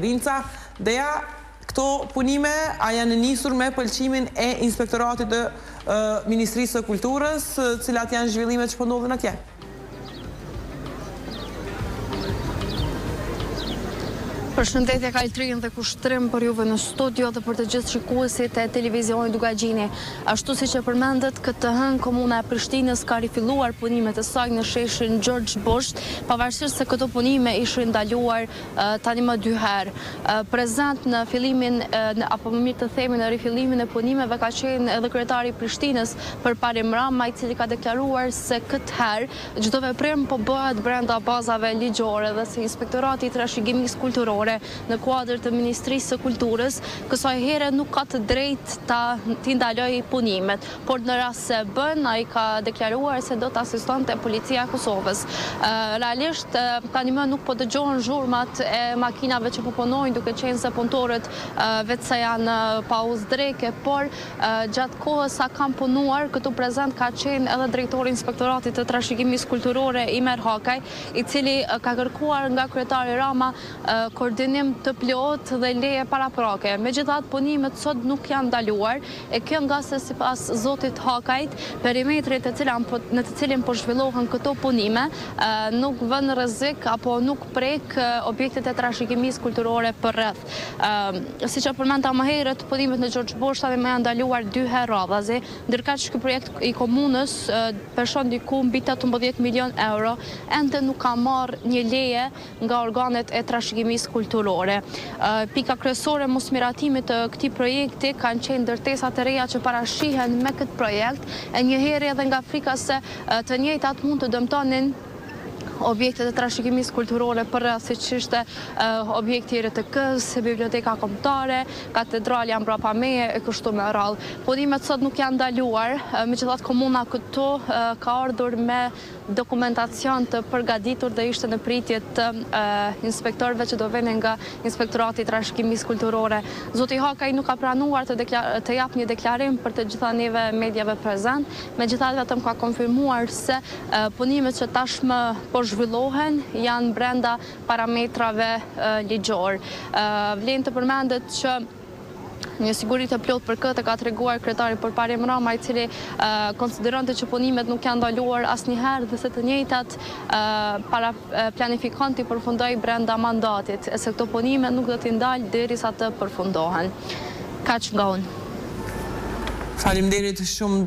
Vinca, Deja, këto punime a janë nisur me pëlqimin e Inspektoratit të Ministrisë së Kulturës, cilat janë zhvillimet që po ndodhin atje? Përshëndetje Kaltrin dhe kushtrim për juve në studio dhe për të gjithë shikuesit e televizionit Dugagjini. Ashtu si që përmendet, këtë hënë komuna e Prishtinës ka rifilluar punimet e saj në sheshin George Bush, pavarësisht se këto punime ishin ndaluar tani më 2 herë. Prezent në fillimin, apo më mirë të themi në rifillimin e punimeve ka qenë edhe kryetari i Prishtinës Përparim Rama, i cili ka deklaruar se këtë herë çdo veprim po bëhet brenda bazave ligjore dhe se Inspektorati i Trashëgimisë Kulturore në kuadër të Ministrisë së Kulturës, kësaj here nuk ka të drejtë t'i ndaloj punimet, por në rast se bën, ai ka deklaruar se do të asistonte Policia e Kosovës. Realisht, tani më nuk po dëgjohen zhurmat e makinave që po punojnë, duke qenë se punëtorët vetë se janë pauzë dreke, por gjatë kohës sa kam punuar, këtu prezent ka qenë edhe drejtori i Inspektoratit të Trashëgimisë Kulturore Imer Hakaj, i cili ka kërkuar nga kryetari Rama koordinim të plot dhe leje paraprake. Megjithatë, punimet sot nuk janë ndaluar, e kjo nga se sipas zotit Hakajt, perimetrit në të cilin po zhvillohen këto punime nuk vën rrezik apo nuk prek objektet e trashëgimisë kulturore përreth. Siç e përmenda më herët, punimet në George Bush tani më janë ndaluar 2 herë radhazi, ndërkaq ky projekt i komunës përshon diku mbi 18 milion euro, ende nuk ka marrë një leje nga organet e trashëgimisë kulturore. Pika kryesore mosmiratimit të këtij projekti kanë qenë ndërtesat e reja që parashihen me këtë projekt, e njëherë edhe nga frika se të njëjtat mund të dëmtonin objektet e trashëgimisë kulturore përreth, siç ishte objekti i RTK-s, biblioteka kombëtare, katedralja mbrapa meje e kështu me radhë. Punimet sot nuk janë ndaluar, megjithatë komuna këtu ka ardhur me dokumentacion të përgatitur dhe ishte në pritje të inspektorëve që do vinin nga Inspektorati i Trashëgimisë Kulturore. Zoti Hakaj nuk ka pranuar të jap një deklarim për të gjitha neve medjave prezent, megjithatë vetëm ka konfirmuar se punimet që tashmë po zhvillohen janë brenda parametrave ligjor. Vlen të përmendet që një siguri të plot për këtë ka treguar kryetari Përparim Rama, i cili konsideronte që punimet nuk janë ndaluar asnjëherë dhe se të njëjtat planifikon të përfundoj brenda mandatit, e se këto punime nuk do t'i ndalë derisa të përfundohen. Kaq nga unë. Faleminderit shumë.